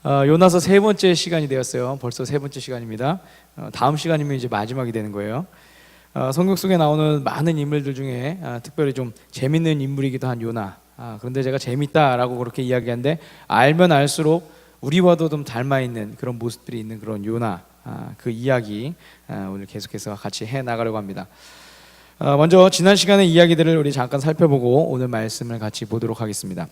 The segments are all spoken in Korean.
요나서 세 번째 시간이 되었어요. 벌써 세 번째 시간입니다. 다음 시간이면 이제 마지막이 되는 거예요. 성경 속에 나오는 많은 인물들 중에 특별히 좀 재밌는 인물이기도 한 요나. 그런데 제가 재밌다라고 그렇게 이야기하는데 알면 알수록 우리와도 좀 닮아 있는 그런 모습들이 있는 그런 요나. 그 이야기 오늘 계속해서 같이 해 나가려고 합니다. 먼저 지난 시간의 이야기들을 우리 잠깐 살펴보고 오늘 말씀을 같이 보도록 하겠습니다.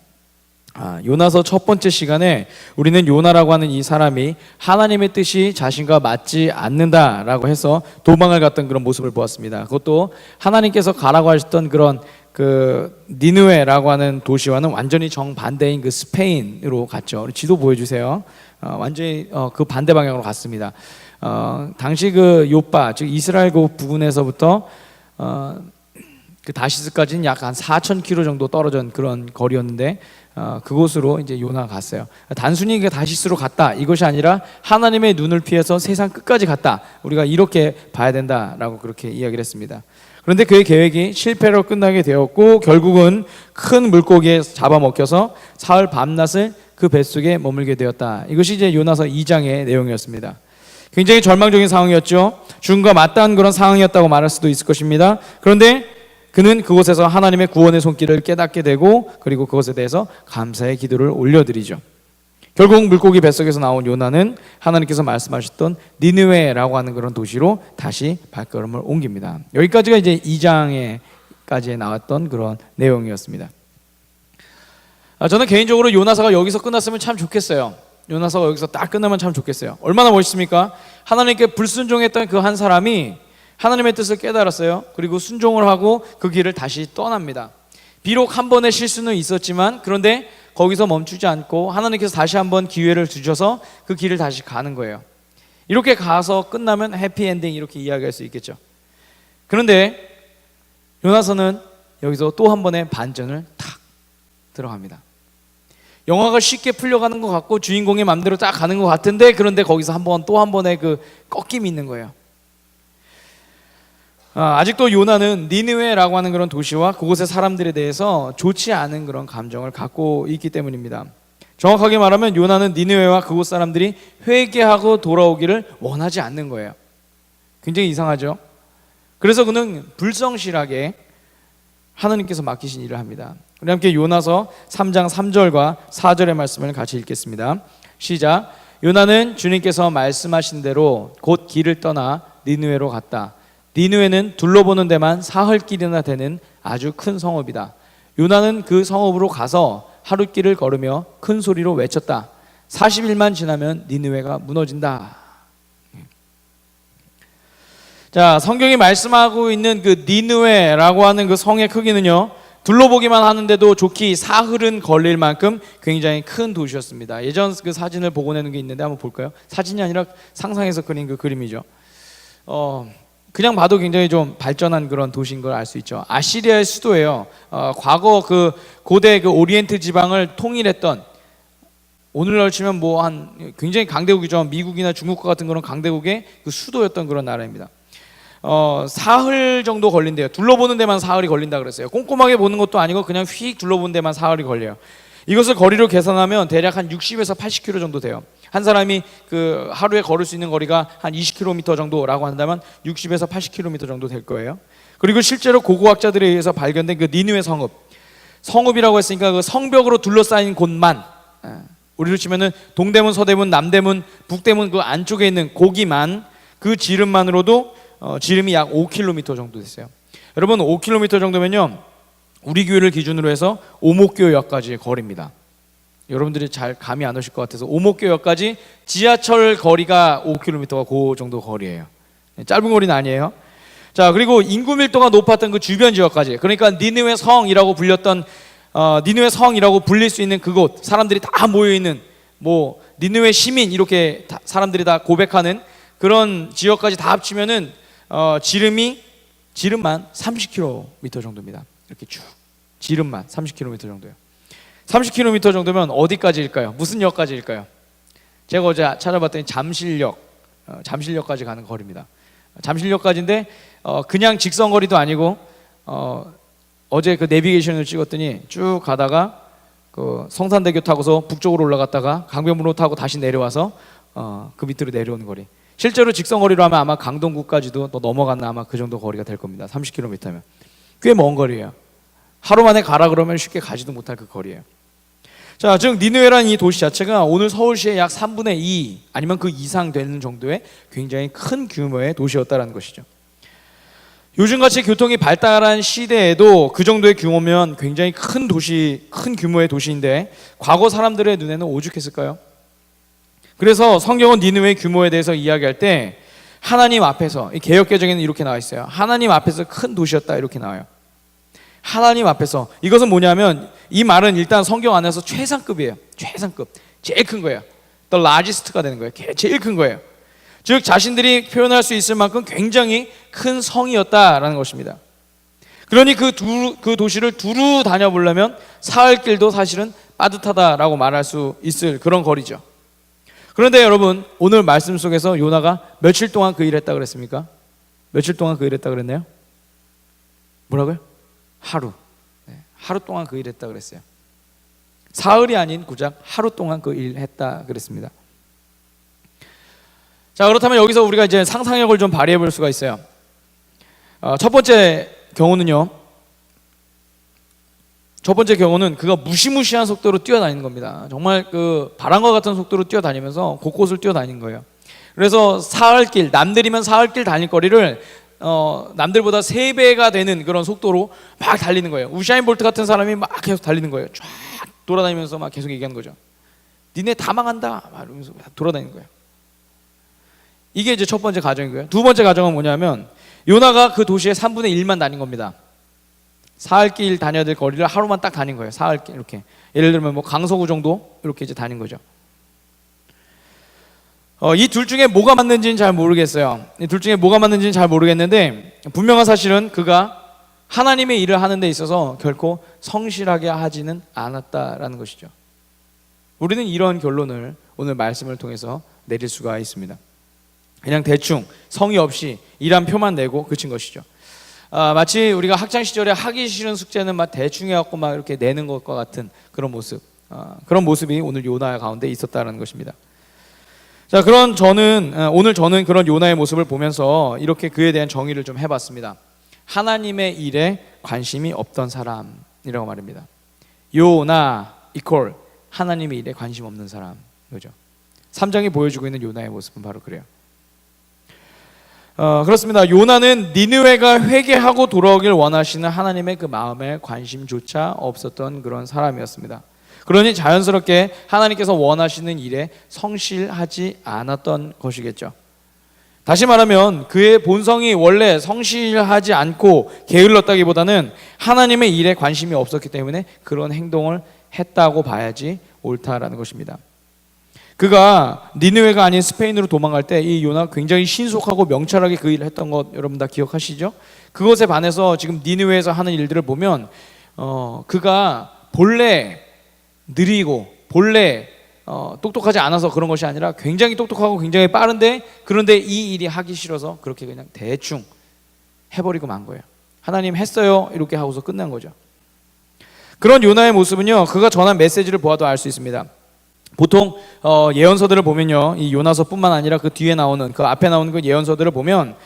요나서 첫 번째 시간에 우리는 요나라고 하는 이 사람이 하나님의 뜻이 자신과 맞지 않는다라고 해서 도망을 갔던 그런 모습을 보았습니다. 그것도 하나님께서 가라고 하셨던 그런 그 니느웨라고 하는 도시와는 완전히 정반대인 그 스페인으로 갔죠. 지도 보여주세요. 완전히 그 반대 방향으로 갔습니다. 당시 그 요빠 즉 이스라엘 그 부근에서부터 그 다시스까지는 약 한 4,000km 정도 떨어진 그런 거리였는데 그곳으로 이제 요나가 갔어요. 단순히 그 다시스로 갔다 이것이 아니라 하나님의 눈을 피해서 세상 끝까지 갔다. 우리가 이렇게 봐야 된다라고 그렇게 이야기를 했습니다. 그런데 그의 계획이 실패로 끝나게 되었고 결국은 큰 물고기에 잡아먹혀서 사흘 밤낮을 그 뱃속에 머물게 되었다. 이것이 이제 요나서 2장의 내용이었습니다. 굉장히 절망적인 상황이었죠. 죽음과 맞닿은 그런 상황이었다고 말할 수도 있을 것입니다. 그런데 그는 그곳에서 하나님의 구원의 손길을 깨닫게 되고 그리고 그것에 대해서 감사의 기도를 올려드리죠. 결국 물고기 뱃속에서 나온 요나는 하나님께서 말씀하셨던 니느웨라고 하는 그런 도시로 다시 발걸음을 옮깁니다. 여기까지가 이제 2장에까지 나왔던 그런 내용이었습니다. 저는 개인적으로 요나서가 여기서 끝났으면 참 좋겠어요. 요나서가 여기서 딱 끝나면 참 좋겠어요. 얼마나 멋있습니까? 하나님께 불순종했던 그 한 사람이 하나님의 뜻을 깨달았어요. 그리고 순종을 하고 그 길을 다시 떠납니다. 비록 한 번의 실수는 있었지만 그런데 거기서 멈추지 않고 하나님께서 다시 한번 기회를 주셔서 그 길을 다시 가는 거예요. 이렇게 가서 끝나면 해피엔딩 이렇게 이야기할 수 있겠죠. 그런데 요나서는 여기서 또 한 번의 반전을 탁 들어갑니다. 영화가 쉽게 풀려가는 것 같고 주인공의 마음대로 딱 가는 것 같은데 그런데 거기서 또 한 번의 그 꺾임이 있는 거예요. 아직도 요나는 니느웨라고 하는 그런 도시와 그곳의 사람들에 대해서 좋지 않은 그런 감정을 갖고 있기 때문입니다. 정확하게 말하면 요나는 니느웨와 그곳 사람들이 회개하고 돌아오기를 원하지 않는 거예요. 굉장히 이상하죠? 그래서 그는 불성실하게 하나님께서 맡기신 일을 합니다. 우리 함께 요나서 3장 3절과 4절의 말씀을 같이 읽겠습니다. 시작. 요나는 주님께서 말씀하신 대로 곧 길을 떠나 니느웨로 갔다. 니느웨는 둘러보는 데만 사흘길이나 되는 아주 큰 성읍이다. 요나는 그 성읍으로 가서 하룻길을 걸으며 큰 소리로 외쳤다. 40일만 지나면 니느웨가 무너진다. 자, 성경이 말씀하고 있는 그 니느웨라고 하는 그 성의 크기는요, 둘러보기만 하는데도 좋기 사흘은 걸릴 만큼 굉장히 큰 도시였습니다. 예전 그 사진을 보고 내는 게 있는데 한번 볼까요? 사진이 아니라 상상해서 그린 그 그림이죠. 그냥 봐도 굉장히 좀 발전한 그런 도시인 걸 알 수 있죠. 아시리아의 수도예요. 과거 그 고대 그 오리엔트 지방을 통일했던, 오늘날 치면 뭐 한 굉장히 강대국이죠. 미국이나 중국과 같은 그런 강대국의 그 수도였던 그런 나라입니다. 사흘 정도 걸린대요. 둘러보는 데만 사흘이 걸린다 그랬어요. 꼼꼼하게 보는 것도 아니고 그냥 휙 둘러보는 데만 사흘이 걸려요. 이것을 거리로 계산하면 대략 한 60에서 80km 정도 돼요. 한 사람이 그 하루에 걸을 수 있는 거리가 한 20km 정도라고 한다면 60에서 80km 정도 될 거예요. 그리고 실제로 고고학자들에 의해서 발견된 그 니느웨 성읍이라고 했으니까 그 성벽으로 둘러싸인 곳만, 우리로 치면은 동대문, 서대문, 남대문, 북대문 그 안쪽에 있는 고기만, 그 지름만으로도 지름이 약 5km 정도 됐어요. 여러분 5km 정도면요, 우리 교회를 기준으로 해서 오목교역까지의 거리입니다. 여러분들이 잘 감이 안 오실 것 같아서 오목교역까지 지하철 거리가 5km가 그 정도 거리예요. 짧은 거리는 아니에요. 자, 그리고 인구 밀도가 높았던 그 주변 지역까지, 그러니까 니느웨 성이라고 불렸던 니느웨 성이라고 불릴 수 있는 그곳, 사람들이 다 모여 있는 뭐 니느웨 시민 이렇게 사람들이 다 고백하는 그런 지역까지 다 합치면은 지름만 30km 정도입니다. 이렇게 쭉 지름만 30km 정도예요. 30km 정도면 어디까지일까요? 무슨 역까지일까요? 제가 어제 찾아봤더니 잠실역까지 가는 거리입니다. 잠실역까지인데 그냥 직선거리도 아니고 어제 그 내비게이션을 찍었더니 쭉 가다가 그 성산대교 타고서 북쪽으로 올라갔다가 강변북로 타고 다시 내려와서 그 밑으로 내려오는 거리. 실제로 직선거리로 하면 아마 강동구까지도 또 넘어가는 아마 그 정도 거리가 될 겁니다. 30km면 꽤 먼 거리예요. 하루 만에 가라 그러면 쉽게 가지도 못할 그 거리예요. 자, 즉 니느웨라는 이 도시 자체가 오늘 서울시의 약 3분의 2 아니면 그 이상 되는 정도의 굉장히 큰 규모의 도시였다는 것이죠. 요즘같이 교통이 발달한 시대에도 그 정도의 규모면 굉장히 큰 도시, 큰 규모의 도시인데 과거 사람들의 눈에는 오죽했을까요? 그래서 성경은 니느웨의 규모에 대해서 이야기할 때 하나님 앞에서, 이 개역개정에는 이렇게 나와 있어요. 하나님 앞에서 큰 도시였다 이렇게 나와요. 하나님 앞에서. 이것은 뭐냐면 이 말은 일단 성경 안에서 최상급이에요. 최상급. 제일 큰 거예요. The largest가 되는 거예요. 제일 큰 거예요. 즉 자신들이 표현할 수 있을 만큼 굉장히 큰 성이었다라는 것입니다. 그러니 그 도시를 두루 다녀보려면 사흘길도 사실은 빠듯하다라고 말할 수 있을 그런 거리죠. 그런데 여러분, 오늘 말씀 속에서 요나가 며칠 동안 그 일을 했다 그랬습니까? 며칠 동안 그 일을 했다 그랬나요? 뭐라고요? 하루. 하루 동안 그 일을 했다 그랬어요. 사흘이 아닌 고작 하루 동안 그 일을 했다 그랬습니다. 자, 그렇다면 여기서 우리가 이제 상상력을 좀 발휘해 볼 수가 있어요. 첫 번째 경우는 그가 무시무시한 속도로 뛰어다니는 겁니다. 정말 그 바람과 같은 속도로 뛰어다니면서 곳곳을 뛰어다니는 거예요. 그래서 사흘길, 남들이면 사흘길 달릴 거리를 남들보다 3배가 되는 그런 속도로 막 달리는 거예요. 우샤인 볼트 같은 사람이 막 계속 달리는 거예요. 쫙 돌아다니면서 막 계속 얘기하는 거죠. 니네 다 망한다 막 이러면서 돌아다니는 거예요. 이게 이제 첫 번째 가정이고요. 두 번째 가정은 뭐냐면 요나가 그 도시의 3분의 1만 다닌 겁니다. 사흘길 다녀야 될 거리를 하루만 딱 다닌 거예요. 사흘길 이렇게. 예를 들면 뭐 강서구 정도 이렇게 이제 다닌 거죠. 이 둘 중에 뭐가 맞는지는 잘 모르겠어요. 이 둘 중에 뭐가 맞는지는 잘 모르겠는데 분명한 사실은 그가 하나님의 일을 하는 데 있어서 결코 성실하게 하지는 않았다라는 것이죠. 우리는 이런 결론을 오늘 말씀을 통해서 내릴 수가 있습니다. 그냥 대충 성의 없이 일한 표만 내고 그친 것이죠. 마치 우리가 학창 시절에 하기 싫은 숙제는 막 대충 해갖고 막 이렇게 내는 것과 같은 그런 모습, 그런 모습이 오늘 요나 가운데 있었다는 것입니다. 자, 오늘 저는 그런 요나의 모습을 보면서 이렇게 그에 대한 정의를 좀 해봤습니다. 하나님의 일에 관심이 없던 사람이라고 말입니다. 요나 이퀄 하나님의 일에 관심 없는 사람, 그죠? 3장이 보여주고 있는 요나의 모습은 바로 그래요. 그렇습니다. 요나는 니느웨가 회개하고 돌아오길 원하시는 하나님의 그 마음에 관심조차 없었던 그런 사람이었습니다. 그러니 자연스럽게 하나님께서 원하시는 일에 성실하지 않았던 것이겠죠. 다시 말하면 그의 본성이 원래 성실하지 않고 게을렀다기보다는 하나님의 일에 관심이 없었기 때문에 그런 행동을 했다고 봐야지 옳다라는 것입니다. 그가 니느웨가 아닌 스페인으로 도망갈 때 이 요나가 굉장히 신속하고 명철하게 그 일을 했던 것 여러분 다 기억하시죠? 그것에 반해서 지금 니느웨에서 하는 일들을 보면 그가 본래 느리고 본래 똑똑하지 않아서 그런 것이 아니라 굉장히 똑똑하고 굉장히 빠른데 그런데 이 일이 하기 싫어서 그렇게 그냥 대충 해버리고 만 거예요. 하나님 했어요 이렇게 하고서 끝난 거죠. 그런 요나의 모습은요, 그가 전한 메시지를 보아도 알 수 있습니다. 보통 예언서들을 보면요, 이 요나서뿐만 아니라 그 뒤에 나오는 그 앞에 나오는 그 예언서들을 보면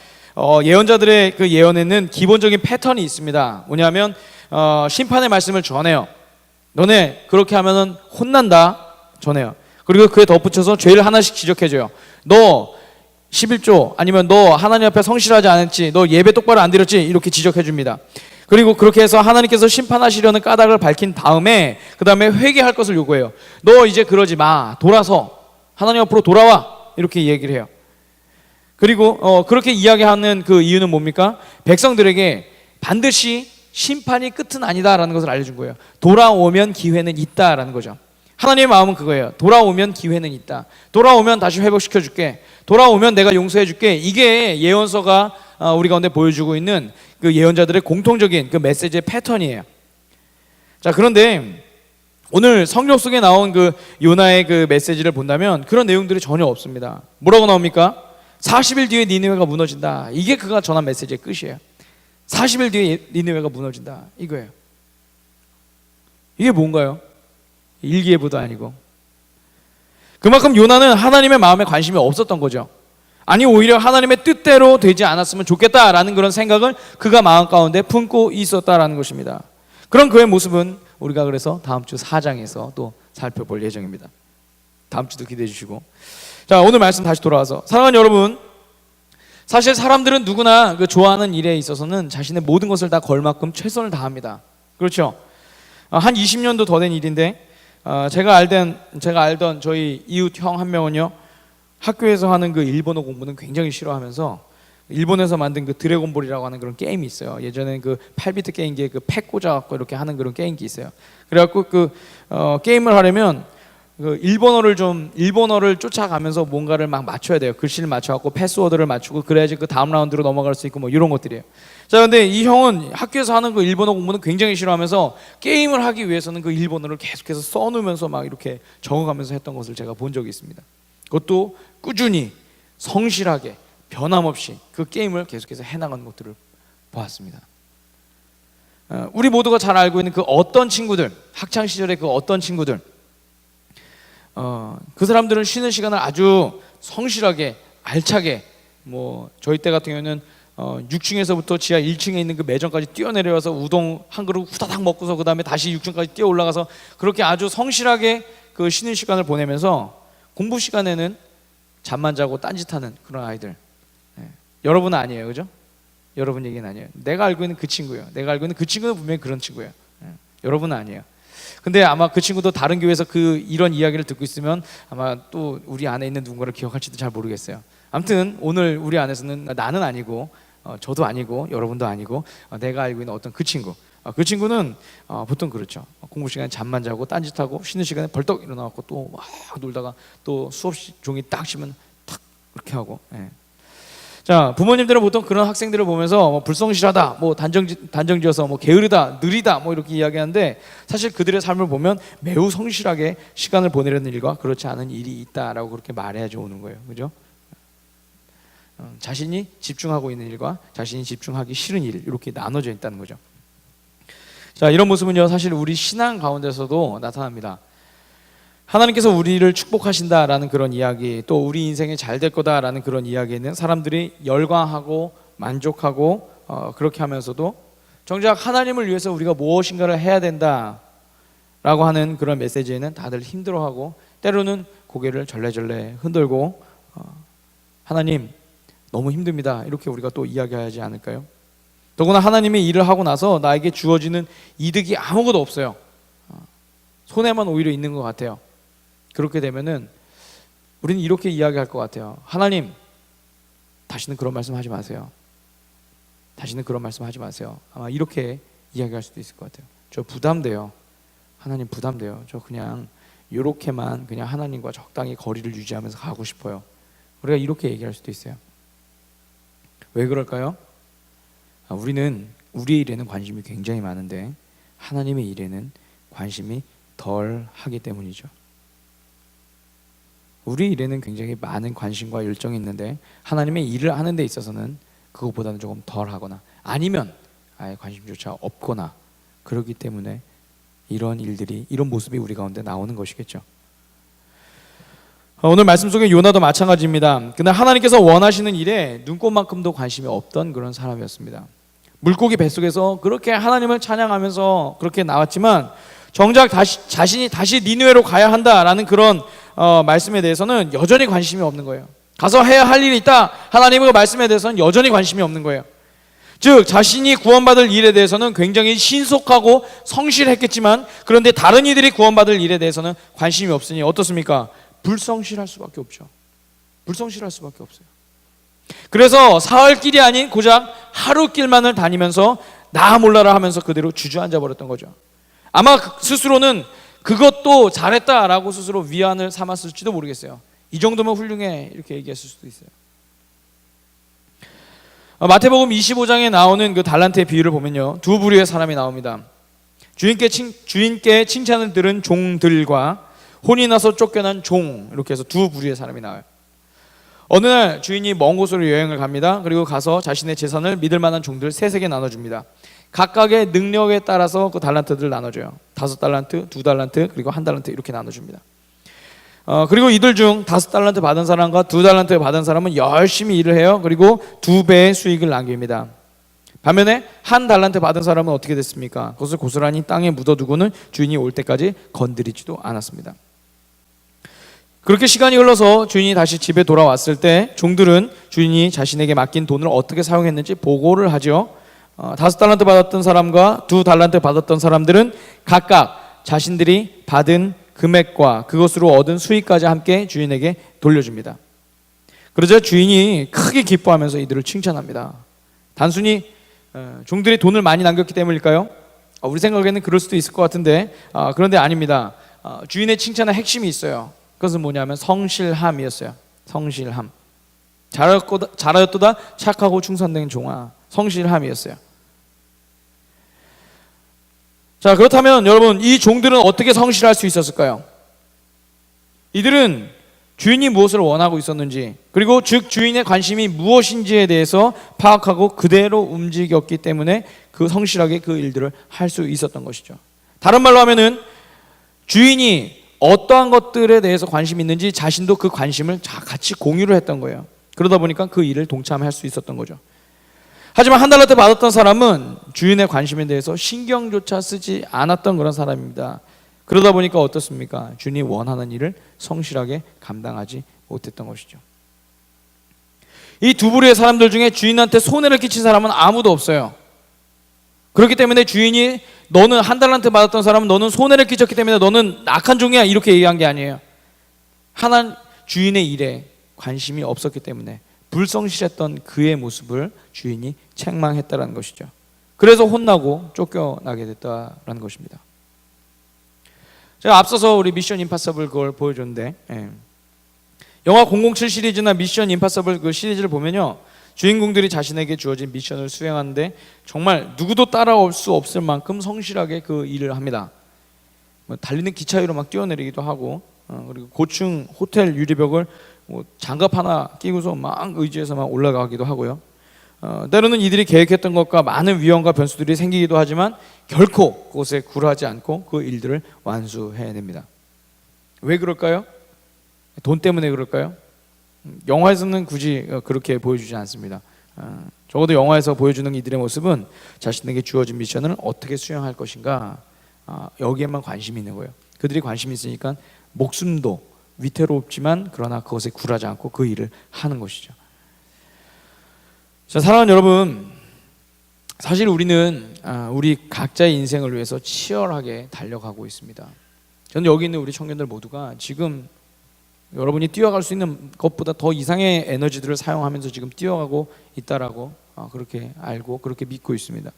예언자들의 그 예언에는 기본적인 패턴이 있습니다. 뭐냐면 심판의 말씀을 전해요. 너네 그렇게 하면은 혼난다 전해요. 그리고 그에 덧붙여서 죄를 하나씩 지적해줘요. 너 11조 아니면 너 하나님 앞에 성실하지 않았지, 너 예배 똑바로 안 드렸지, 이렇게 지적해줍니다. 그리고 그렇게 해서 하나님께서 심판하시려는 까닭을 밝힌 다음에 그 다음에 회개할 것을 요구해요. 너 이제 그러지 마, 돌아서 하나님 앞으로 돌아와, 이렇게 얘기를 해요. 그리고 그렇게 이야기하는 그 이유는 뭡니까? 백성들에게 반드시 심판이 끝은 아니다라는 것을 알려준 거예요. 돌아오면 기회는 있다라는 거죠. 하나님의 마음은 그거예요. 돌아오면 기회는 있다. 돌아오면 다시 회복시켜줄게. 돌아오면 내가 용서해줄게. 이게 예언서가 우리 가운데 보여주고 있는 그 예언자들의 공통적인 그 메시지의 패턴이에요. 자, 그런데 오늘 성경 속에 나온 그 요나의 그 메시지를 본다면 그런 내용들이 전혀 없습니다. 뭐라고 나옵니까? 40일 뒤에 니느웨가 무너진다. 이게 그가 전한 메시지의 끝이에요. 40일 뒤에 니느웨가 무너진다. 이거예요. 이게 뭔가요? 일기예보도 아니고. 그만큼 요나는 하나님의 마음에 관심이 없었던 거죠. 아니 오히려 하나님의 뜻대로 되지 않았으면 좋겠다라는 그런 생각을 그가 마음 가운데 품고 있었다라는 것입니다. 그런 그의 모습은 우리가 그래서 다음 주 4장에서 또 살펴볼 예정입니다. 다음 주도 기대해 주시고. 자, 오늘 말씀 다시 돌아와서, 사랑하는 여러분, 사실 사람들은 누구나 그 좋아하는 일에 있어서는 자신의 모든 것을 다 걸 만큼 최선을 다합니다. 그렇죠? 한 20년도 더 된 일인데, 제가 알던 저희 이웃 형 한 명은요, 학교에서 하는 그 일본어 공부는 굉장히 싫어하면서 일본에서 만든 그 드래곤볼이라고 하는 그런 게임이 있어요. 예전에 그 8비트 게임기에 그 팩 꽂아갖고 이렇게 하는 그런 게임기 있어요. 그래갖고 그 게임을 하려면 그 일본어를 쫓아가면서 뭔가를 막 맞춰야 돼요. 글씨를 맞춰갖고 패스워드를 맞추고 그래야지 그 다음 라운드로 넘어갈 수 있고 뭐 이런 것들이에요. 자, 근데 이 형은 학교에서 하는 그 일본어 공부는 굉장히 싫어하면서 게임을 하기 위해서는 그 일본어를 계속해서 써놓으면서 막 이렇게 적어가면서 했던 것을 제가 본 적이 있습니다. 그것도 꾸준히 성실하게 변함없이 그 게임을 계속해서 해나가는 것들을 보았습니다. 우리 모두가 잘 알고 있는 그 어떤 친구들, 학창 시절의 그 어떤 친구들, 그 사람들은 쉬는 시간을 아주 성실하게 알차게, 뭐 저희 때 같은 경우는 6층에서부터 지하 1층에 있는 그 매점까지 뛰어내려와서 우동 한 그릇 후다닥 먹고서 그 다음에 다시 6층까지 뛰어 올라가서 그렇게 아주 성실하게 그 쉬는 시간을 보내면서 공부 시간에는 잠만 자고 딴짓하는 그런 아이들. 여러분은 아니에요, 그죠? 여러분 얘기는 아니에요. 내가 알고 있는 그 친구예요. 내가 알고 있는 그 친구는 분명히 그런 친구예요. 여러분은 아니에요. 근데 아마 그 친구도 다른 교회에서 이런 이야기를 듣고 있으면 아마 또 우리 안에 있는 누군가를 기억할지도 잘 모르겠어요. 아무튼 오늘 우리 안에서는 나는 아니고 저도 아니고 여러분도 아니고 내가 알고 있는 어떤 그 친구, 그 친구는 보통 그렇죠. 공부 시간에 잠만 자고 딴짓하고 쉬는 시간에 벌떡 일어나고 또 막 놀다가 또 수업 종이 딱 쉬면 탁 이렇게 하고. 자, 부모님들은 보통 그런 학생들을 보면서 뭐 불성실하다, 뭐 단정지어서 뭐 게으르다, 느리다, 뭐 이렇게 이야기하는데 사실 그들의 삶을 보면 매우 성실하게 시간을 보내려는 일과 그렇지 않은 일이 있다라고 그렇게 말해야지 오는 거예요, 그죠? 자신이 집중하고 있는 일과 자신이 집중하기 싫은 일, 이렇게 나눠져 있다는 거죠. 자, 이런 모습은요 사실 우리 신앙 가운데서도 나타납니다. 하나님께서 우리를 축복하신다라는 그런 이야기, 또 우리 인생이 잘 될 거다라는 그런 이야기에는 사람들이 열광하고 만족하고 그렇게 하면서도 정작 하나님을 위해서 우리가 무엇인가를 해야 된다라고 하는 그런 메시지에는 다들 힘들어하고 때로는 고개를 절레절레 흔들고 하나님 너무 힘듭니다, 이렇게 우리가 또 이야기하지 않을까요? 더구나 하나님이 일을 하고 나서 나에게 주어지는 이득이 아무것도 없어요. 손해만 오히려 있는 것 같아요. 그렇게 되면은 우리는 이렇게 이야기할 것 같아요. 하나님, 다시는 그런 말씀 하지 마세요. 다시는 그런 말씀 하지 마세요. 아마 이렇게 이야기할 수도 있을 것 같아요. 저 부담돼요. 하나님 부담돼요. 저 그냥 이렇게만 그냥 하나님과 적당히 거리를 유지하면서 가고 싶어요. 우리가 이렇게 얘기할 수도 있어요. 왜 그럴까요? 우리는 우리의 일에는 관심이 굉장히 많은데 하나님의 일에는 관심이 덜 하기 때문이죠. 우리 일에는 굉장히 많은 관심과 열정이 있는데 하나님의 일을 하는 데 있어서는 그것보다는 조금 덜 하거나 아니면 아예 관심조차 없거나 그렇기 때문에 이런 일들이, 이런 모습이 우리 가운데 나오는 것이겠죠. 오늘 말씀 속에 요나도 마찬가지입니다. 그러나 하나님께서 원하시는 일에 눈꼽만큼도 관심이 없던 그런 사람이었습니다. 물고기 뱃속에서 그렇게 하나님을 찬양하면서 그렇게 나왔지만 정작 자신이 다시 니느웨로 가야 한다라는 그런 말씀에 대해서는 여전히 관심이 없는 거예요. 가서 해야 할 일이 있다, 하나님의 말씀에 대해서는 여전히 관심이 없는 거예요. 즉 자신이 구원받을 일에 대해서는 굉장히 신속하고 성실했겠지만 그런데 다른 이들이 구원받을 일에 대해서는 관심이 없으니 어떻습니까? 불성실할 수밖에 없죠. 불성실할 수밖에 없어요. 그래서 사흘 길이 아닌 고작 하루 길만을 다니면서 나 몰라라 하면서 그대로 주저앉아 버렸던 거죠. 아마 스스로는 그것도 잘했다라고 스스로 위안을 삼았을지도 모르겠어요. 이 정도면 훌륭해, 이렇게 얘기했을 수도 있어요. 마태복음 25장에 나오는 그 달란트의 비유를 보면요, 두 부류의 사람이 나옵니다. 주인께 칭찬을 들은 종들과 혼이 나서 쫓겨난 종, 이렇게 해서 두 부류의 사람이 나와요. 어느 날 주인이 먼 곳으로 여행을 갑니다. 그리고 가서 자신의 재산을 믿을 만한 종들 셋에게 나눠줍니다. 각각의 능력에 따라서 그 달란트들을 나눠줘요. 5달란트, 2달란트, 그리고 1달란트 이렇게 나눠줍니다. 그리고 이들 중 5달란트 받은 사람과 2달란트 받은 사람은 열심히 일을 해요. 그리고 2배의 수익을 남깁니다. 반면에 1달란트 받은 사람은 어떻게 됐습니까? 그것을 고스란히 땅에 묻어두고는 주인이 올 때까지 건드리지도 않았습니다. 그렇게 시간이 흘러서 주인이 다시 집에 돌아왔을 때 종들은 주인이 자신에게 맡긴 돈을 어떻게 사용했는지 보고를 하죠. 5달란트 받았던 사람과 2달란트 받았던 사람들은 각각 자신들이 받은 금액과 그것으로 얻은 수익까지 함께 주인에게 돌려줍니다. 그러자 주인이 크게 기뻐하면서 이들을 칭찬합니다. 단순히 종들이 돈을 많이 남겼기 때문일까요? 우리 생각에는 그럴 수도 있을 것 같은데 그런데 아닙니다. 주인의 칭찬의 핵심이 있어요. 그것은 뭐냐면 성실함이었어요. 성실함. 잘하였도다 착하고 충성된 종아. 성실함이었어요. 자, 그렇다면 여러분, 이 종들은 어떻게 성실할 수 있었을까요? 이들은 주인이 무엇을 원하고 있었는지, 그리고 즉 주인의 관심이 무엇인지에 대해서 파악하고 그대로 움직였기 때문에 그 성실하게 그 일들을 할 수 있었던 것이죠. 다른 말로 하면은 주인이 어떠한 것들에 대해서 관심이 있는지 자신도 그 관심을 같이 공유를 했던 거예요. 그러다 보니까 그 일을 동참할 수 있었던 거죠. 하지만 1달란트 받았던 사람은 주인의 관심에 대해서 신경조차 쓰지 않았던 그런 사람입니다. 그러다 보니까 어떻습니까? 주인이 원하는 일을 성실하게 감당하지 못했던 것이죠. 이 두 부류의 사람들 중에 주인한테 손해를 끼친 사람은 아무도 없어요. 그렇기 때문에 주인이 너는 1달란트 받았던 사람은 너는 손해를 끼쳤기 때문에 너는 악한 종이야 이렇게 얘기한 게 아니에요. 주인의 일에 관심이 없었기 때문에 불성실했던 그의 모습을 주인이 책망했다라는 것이죠. 그래서 혼나고 쫓겨나게 됐다라는 것입니다. 제가 앞서서 우리 미션 임파서블 그걸 보여줬는데 영화 007 시리즈나 미션 임파서블 그 시리즈를 보면요, 주인공들이 자신에게 주어진 미션을 수행하는데 정말 누구도 따라올 수 없을 만큼 성실하게 그 일을 합니다. 달리는 기차 위로 막 뛰어내리기도 하고 그리고 고층 호텔 유리벽을 장갑 하나 끼고서 막 의지해서 막 올라가기도 하고요. 때로는 이들이 계획했던 것과 많은 위험과 변수들이 생기기도 하지만 결코 그것에 굴하지 않고 그 일들을 완수해냅니다. 왜 그럴까요? 돈 때문에 그럴까요? 영화에서는 굳이 그렇게 보여주지 않습니다. 적어도 영화에서 보여주는 이들의 모습은 자신에게 주어진 미션을 어떻게 수행할 것인가, 여기에만 관심이 있는 거예요. 그들이 관심이 있으니까 목숨도 위태롭지만 그러나 그것에 굴하지 않고 그 일을 하는 것이죠. 자, 사랑하는 여러분, 사실 우리는 우리 각자의 인생을 위해서 치열하게 달려가고 있습니다. 저는 여기 있는 우리 청년들 모두가 지금 여러분이 뛰어갈 수 있는 것보다 더 이상의 에너지들을 사용하면서 지금 뛰어가고 있다라고 그렇게 알고 그렇게 믿고 있습니다.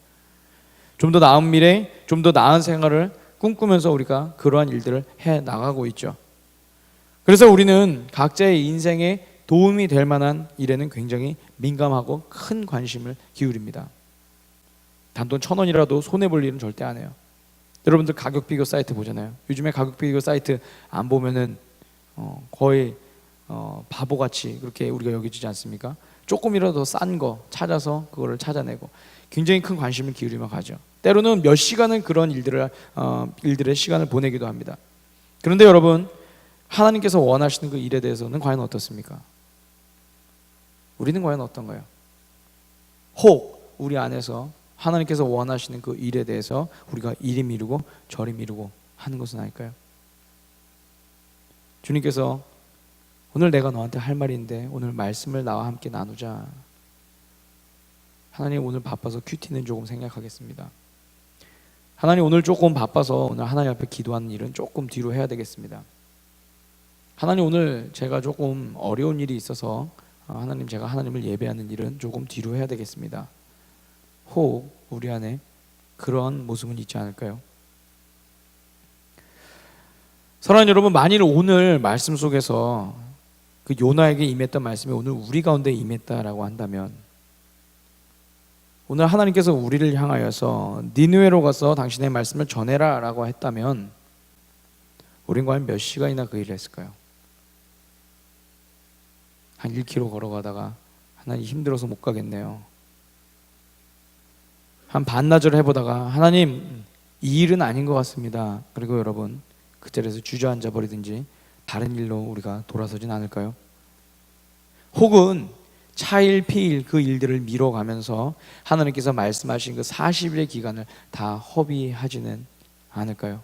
좀 더 나은 미래, 좀 더 나은 생활을 꿈꾸면서 우리가 그러한 일들을 해 나가고 있죠. 그래서 우리는 각자의 인생에 도움이 될 만한 일에는 굉장히 민감하고 큰 관심을 기울입니다. 단돈 1,000원이라도 손해볼 일은 절대 안 해요. 여러분들 가격 비교 사이트 보잖아요. 요즘에 가격 비교 사이트 안 보면은 거의 바보같이 그렇게 우리가 여겨지지 않습니까? 조금이라도 더 싼 거 찾아서 그거를 찾아내고 굉장히 큰 관심을 기울이며 가죠. 때로는 몇 시간은 그런 일들의 시간을 보내기도 합니다. 그런데 여러분, 하나님께서 원하시는 그 일에 대해서는 과연 어떻습니까? 우리는 과연 어떤가요? 혹 우리 안에서 하나님께서 원하시는 그 일에 대해서 우리가 이리 미루고 저리 미루고 하는 것은 아닐까요? 주님께서 오늘 내가 너한테 할 말인데 오늘 말씀을 나와 함께 나누자. 하나님 오늘 바빠서 큐티는 조금 생략하겠습니다. 하나님 오늘 조금 바빠서 오늘 하나님 앞에 기도하는 일은 조금 뒤로 해야 되겠습니다. 하나님 오늘 제가 조금 어려운 일이 있어서 하나님 제가 하나님을 예배하는 일은 조금 뒤로 해야 되겠습니다. 혹 우리 안에 그런 모습은 있지 않을까요? 사랑하는 여러분, 만일 오늘 말씀 속에서 그 요나에게 임했던 말씀이 오늘 우리 가운데 임했다라고 한다면, 오늘 하나님께서 우리를 향하여서 니느웨로 가서 당신의 말씀을 전해라 라고 했다면 우린 과연 몇 시간이나 그 일을 했을까요? 한 1km 걸어가다가 하나님 힘들어서 못 가겠네요. 한 반나절 해보다가 하나님 이 일은 아닌 것 같습니다. 그리고 여러분 그 자리에서 주저앉아 버리든지 다른 일로 우리가 돌아서진 않을까요? 혹은 차일 피일 그 일들을 미뤄가면서 하나님께서 말씀하신 그 40일의 기간을 다 허비하지는 않을까요?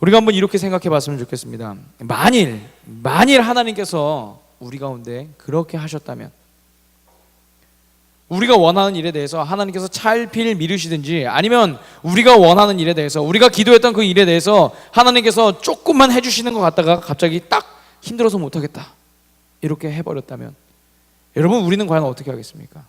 우리가 한번 이렇게 생각해 봤으면 좋겠습니다. 만일 하나님께서 우리 가운데 그렇게 하셨다면, 우리가 원하는 일에 대해서 하나님께서 차일피일 미루시든지 아니면 우리가 원하는 일에 대해서, 우리가 기도했던 그 일에 대해서 하나님께서 조금만 해주시는 것 같다가 갑자기 딱 힘들어서 못하겠다 이렇게 해버렸다면, 여러분 우리는 과연 어떻게 하겠습니까?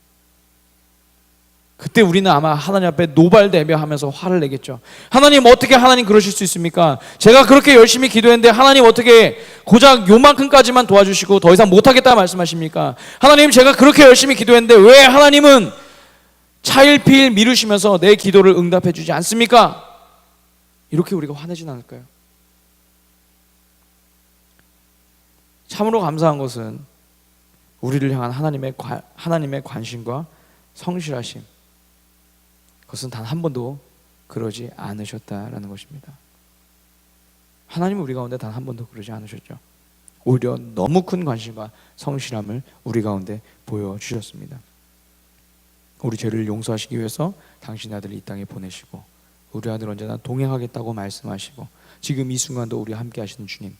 그때 우리는 아마 하나님 앞에 노발대며 하면서 화를 내겠죠. 하나님 어떻게 하나님 그러실 수 있습니까? 제가 그렇게 열심히 기도했는데 하나님 어떻게 고작 요만큼까지만 도와주시고 더 이상 못하겠다 말씀하십니까? 하나님 제가 그렇게 열심히 기도했는데 왜 하나님은 차일피일 미루시면서 내 기도를 응답해 주지 않습니까? 이렇게 우리가 화내진 않을까요? 참으로 감사한 것은 우리를 향한 하나님의 관심과 성실하심, 그것은 단 한 번도 그러지 않으셨다라는 것입니다. 하나님은 우리 가운데 단 한 번도 그러지 않으셨죠. 오히려 너무 큰 관심과 성실함을 우리 가운데 보여주셨습니다. 우리 죄를 용서하시기 위해서 당신의 아들을 이 땅에 보내시고 우리 아들 언제나 동행하겠다고 말씀하시고 지금 이 순간도 우리와 함께 하시는 주님,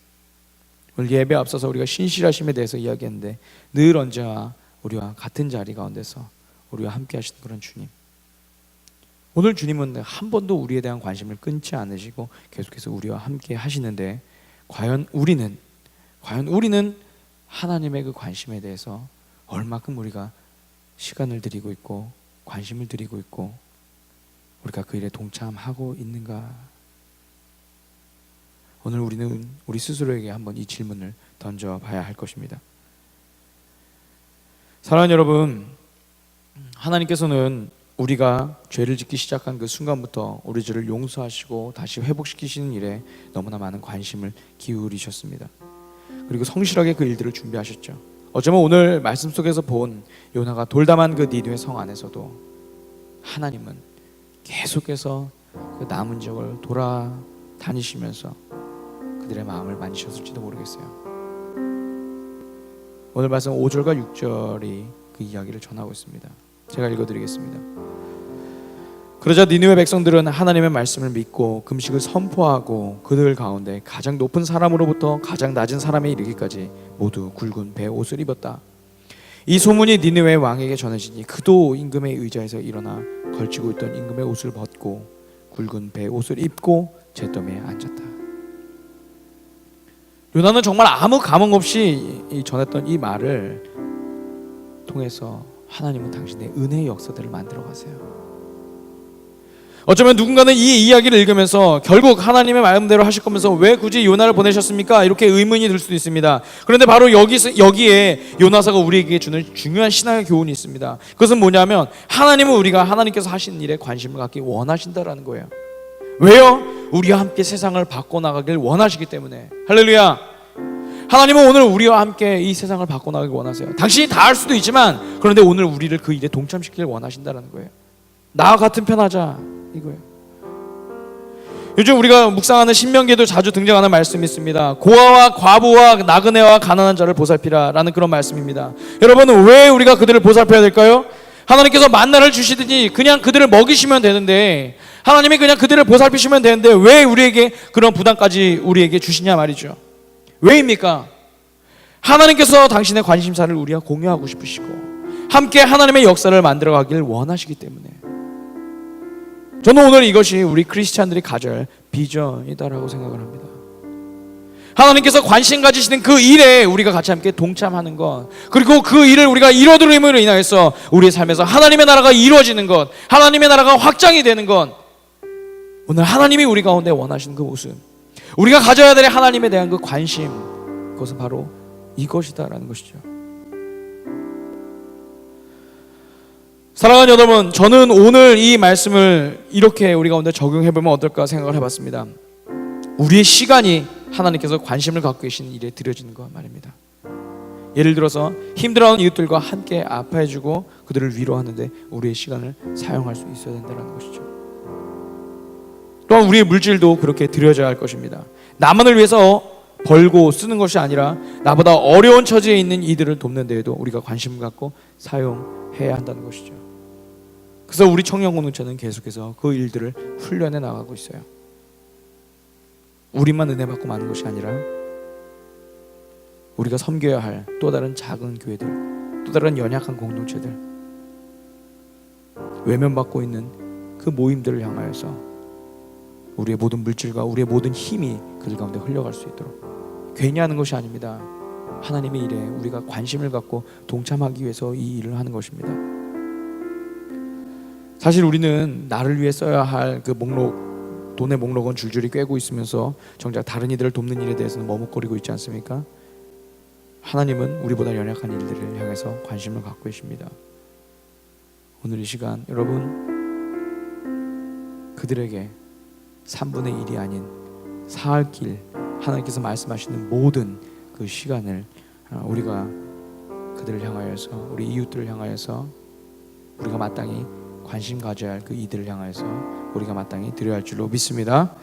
오늘 예배 앞서서 우리가 신실하심에 대해서 이야기했는데 늘 언제나 우리와 같은 자리 가운데서 우리와 함께 하시는 그런 주님, 오늘 주님은 한 번도 우리에 대한 관심을 끊지 않으시고 계속해서 우리와 함께 하시는데 과연 우리는 하나님의 그 관심에 대해서 얼마큼 우리가 시간을 드리고 있고 관심을 드리고 있고 우리가 그 일에 동참하고 있는가? 오늘 우리는 우리 스스로에게 한번 이 질문을 던져봐야 할 것입니다. 사랑하는 여러분, 하나님께서는 우리가 죄를 짓기 시작한 그 순간부터 우리 죄를 용서하시고 다시 회복시키시는 일에 너무나 많은 관심을 기울이셨습니다. 그리고 성실하게 그 일들을 준비하셨죠. 어쩌면 오늘 말씀 속에서 본 요나가 돌담한 그 니느웨 성 안에서도 하나님은 계속해서 그 남은 지역을 돌아다니시면서 그들의 마음을 만지셨을지도 모르겠어요. 오늘 말씀 5절과 6절이 그 이야기를 전하고 있습니다. 제가 읽어드리겠습니다. 그러자 니느웨 백성들은 하나님의 말씀을 믿고 금식을 선포하고 그들 가운데 가장 높은 사람으로부터 가장 낮은 사람에 이르기까지 모두 굵은 배 옷을 입었다. 이 소문이 니느웨 왕에게 전해지니 그도 임금의 의자에서 일어나 걸치고 있던 임금의 옷을 벗고 굵은 배 옷을 입고 잿더미에 앉았다. 요나는 정말 아무 감흥 없이 전했던 이 말을 통해서 하나님은 당신의 은혜의 역사들을 만들어 가세요. 어쩌면 누군가는 이 이야기를 읽으면서 결국 하나님의 마음대로 하실 거면서 왜 굳이 요나를 보내셨습니까? 이렇게 의문이 들 수도 있습니다. 그런데 바로 여기에 요나서가 우리에게 주는 중요한 신앙의 교훈이 있습니다. 그것은 뭐냐면 하나님은 우리가 하나님께서 하시는 일에 관심을 갖기 원하신다라는 거예요. 왜요? 우리와 함께 세상을 바꿔나가길 원하시기 때문에. 할렐루야. 하나님은 오늘 우리와 함께 이 세상을 바꿔나가길 원하세요. 당신이 다 할 수도 있지만 그런데 오늘 우리를 그 일에 동참시키길 원하신다는 거예요. 나와 같은 편 하자 이거예요. 요즘 우리가 묵상하는 신명기에도 자주 등장하는 말씀이 있습니다. 고아와 과부와 나그네와 가난한 자를 보살피라 라는 그런 말씀입니다. 여러분은 왜 우리가 그들을 보살펴야 될까요? 하나님께서 만나를 주시더니 그냥 그들을 먹이시면 되는데, 하나님이 그냥 그들을 보살피시면 되는데 왜 우리에게 그런 부담까지 우리에게 주시냐 말이죠. 왜입니까? 하나님께서 당신의 관심사를 우리와 공유하고 싶으시고 함께 하나님의 역사를 만들어가길 원하시기 때문에. 저는 오늘 이것이 우리 크리스찬들이 가져야 할 비전이다라고 생각을 합니다. 하나님께서 관심 가지시는 그 일에 우리가 같이 함께 동참하는 것, 그리고 그 일을 우리가 이뤄드림으로 인하여서 우리의 삶에서 하나님의 나라가 이루어지는 것, 하나님의 나라가 확장이 되는 것, 오늘 하나님이 우리 가운데 원하시는 그 모습, 우리가 가져야 될 하나님에 대한 그 관심, 그것은 바로 이것이다라는 것이죠. 사랑하는 여러분, 저는 오늘 이 말씀을 이렇게 우리 가운데 적용해보면 어떨까 생각을 해봤습니다. 우리의 시간이 하나님께서 관심을 갖고 계신 일에 드려지는 것 말입니다. 예를 들어서 힘들어하는 이웃들과 함께 아파해주고 그들을 위로하는데 우리의 시간을 사용할 수 있어야 된다는 것이죠. 또한 우리의 물질도 그렇게 드려져야 할 것입니다. 나만을 위해서 벌고 쓰는 것이 아니라 나보다 어려운 처지에 있는 이들을 돕는 데에도 우리가 관심을 갖고 사용해야 한다는 것이죠. 그래서 우리 청년 공동체는 계속해서 그 일들을 훈련해 나가고 있어요. 우리만 은혜 받고 마는 것이 아니라 우리가 섬겨야 할 또 다른 작은 교회들, 또 다른 연약한 공동체들, 외면받고 있는 그 모임들을 향하여서 우리의 모든 물질과 우리의 모든 힘이 그들 가운데 흘러갈 수 있도록, 괜히 하는 것이 아닙니다. 하나님의 일에 우리가 관심을 갖고 동참하기 위해서 이 일을 하는 것입니다. 사실 우리는 나를 위해 써야 할 그 돈의 목록은 줄줄이 꿰고 있으면서 정작 다른 이들을 돕는 일에 대해서는 머뭇거리고 있지 않습니까? 하나님은 우리보다 연약한 일들을 향해서 관심을 갖고 계십니다. 오늘 이 시간 여러분, 그들에게 3분의 1이 아닌 사할 길, 하나님께서 말씀하시는 모든 그 시간을 우리가 그들을 향하여서, 우리 이웃들을 향하여서 우리가 마땅히 관심 가져야 할 그 이들을 향하여서 우리가 마땅히 드려야 할 줄로 믿습니다.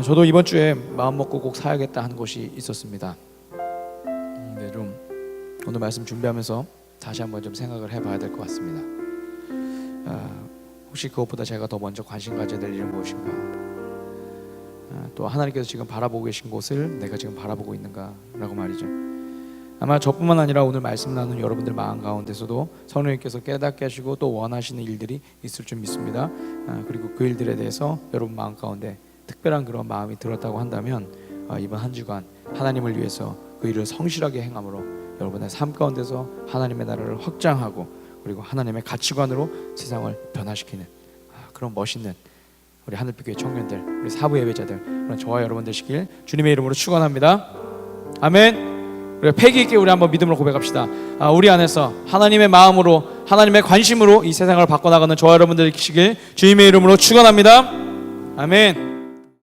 저도 이번 주에 마음 먹고 꼭 사야겠다 하는 것이 있었습니다. 근데 좀 오늘 말씀 준비하면서 다시 한번 좀 생각을 해봐야 될 것 같습니다. 혹시 그것보다 제가 더 먼저 관심 가져야 될 일은 무엇인가? 또 하나님께서 지금 바라보고 계신 곳을 내가 지금 바라보고 있는가라고 말이죠. 아마 저뿐만 아니라 오늘 말씀 나눈 여러분들 마음 가운데서도 성령님께서 깨닫게 하시고 또 원하시는 일들이 있을 줄 믿습니다. 그리고 그 일들에 대해서 여러분 마음 가운데 특별한 그런 마음이 들었다고 한다면 이번 한 주간 하나님을 위해서 그 일을 성실하게 행함으로 여러분의 삶 가운데서 하나님의 나라를 확장하고 그리고 하나님의 가치관으로 세상을 변화시키는 그런 멋있는 우리 하늘빛교회 청년들, 우리 사부 예배자들, 그런 저와 여러분 되시길 주님의 이름으로 축원합니다. 아멘. 우리 패기 있게 우리 한번 믿음으로 고백합시다. 우리 안에서 하나님의 마음으로, 하나님의 관심으로 이 세상을 바꿔나가는 저와 여러분들 되시길 주님의 이름으로 축원합니다. 아멘.